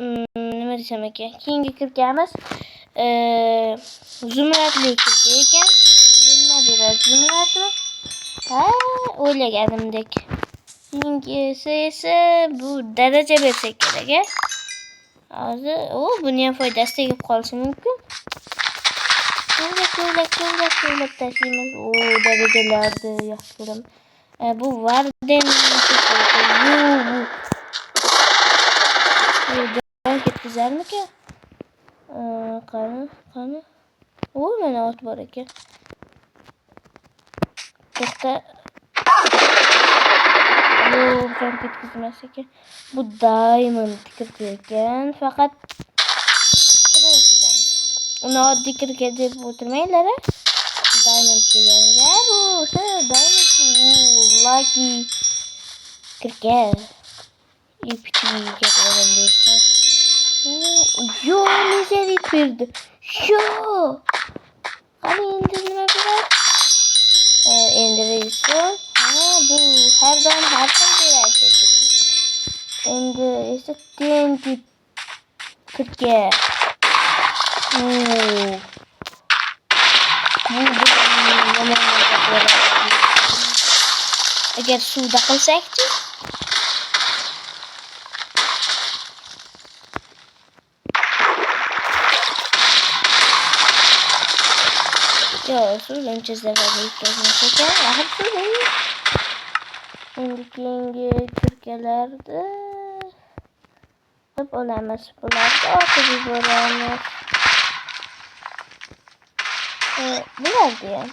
nima desam ekan? Keyingi kirkamiz zumradli kirka ekan. Bu nima beradi? Zumradmi? Ha, o'ylaganimdek. Keyingisi esa bu daraja bersa kerak. Hozir buni ham foydasi tegib qolishi mumkin. Ko'ylak tashlaymiz. Darajalarni yaxshi ko'raman. Bu Varden ketkizarmikan? Qani? Mana ot bor ekan. To'xta. Jon ketkizmas ekan. Bu diamond kirka ekan. Faqat uni oddiy kirka deb o'tirmanglar. Diamond deganga bu diamond lucky kirka. Yo, mezerit berdi. Yo. Qani endi nima beradi? Endi resul. Bu har doim har xil beradi shekilli. Endi esa tenti kirka. Agar suvda qilsak-chi? Yo, suvdan chizdiradi etkazmas ekan. Axir suv. Endi keyingi kirkalarni qilib olamiz. Bularni otib yuboramiz. Bularni ham.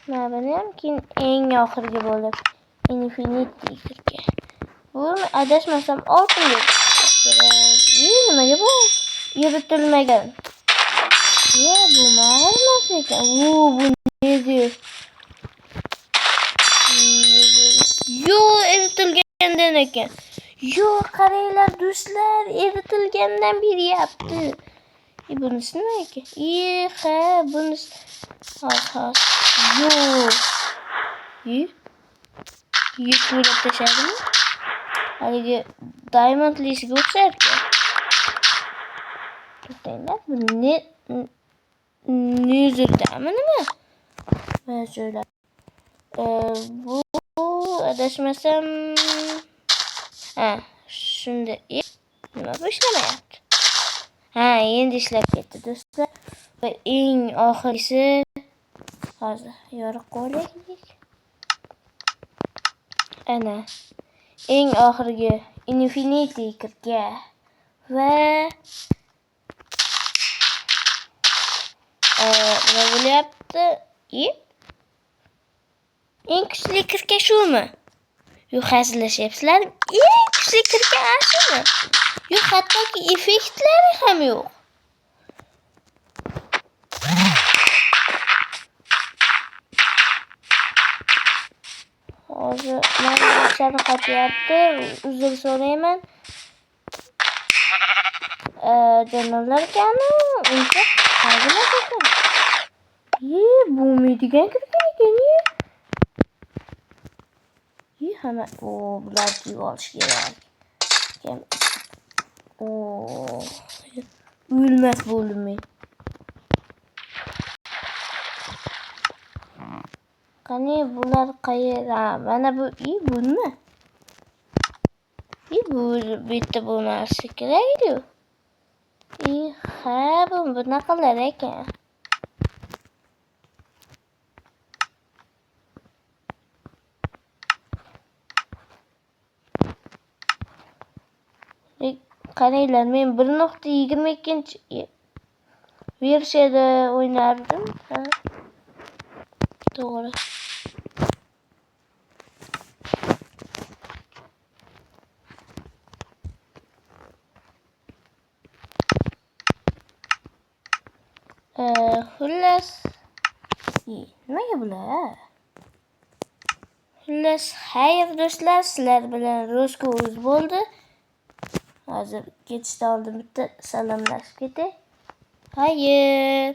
Mana buni ham keyin eng oxirgi bo'lib Infinity kirka. Bu adashmasam oltin deb kerak. Nimaga bu? Yuritilmagan. Bu ma'lum ekan. Bu nega? Yo, eritilgandan ekan. Yo, qaranglar do'stlar, eritilgandan beryapti. Bunisi nima ekan? Bunisi. Yo. Ko'rib tashladimi? Haligi diamondlisiga o'xshar ekan. To'xtanglar, bu nezerdami nima? Mana joylar. Bu adashmasam shunda nima bu ishlamayapti? Endi ishlab ketdi do'stlar. Va eng oxirgisi hozir yorib qo'yaylik. Ana eng oxirgi Infinity kirka va nima bo'lyapti? Eng kuchli kirka shumi? Yo'q, hazillashyapsizlar. Eng kuchli kirka shumi? Yo'q, hattoki effektlari ham yo'q. Hozir mana chaqatyapti. Uzr so'rayman. Janolar kami uncha hazillas ekan. Bo'lmaydigan kirka ekan. Hamma bularni kiyib olish kerak. O'lmas bo'lmay. Qani bular qayerda? Mana bu bunmi? Bu bitta bo'lmasi kerak-ku. Bu bunaqalar ekan. Qaranglar, men 1.22 versiyada o'ynardim. To'g'ri. Xullas, nimaga bular? Xullas, xayr do'stlar, sizlar bilan Rosko'z bo'ldi. Hozir ketishdan oldin bitta salomlashib ketay. Xayr.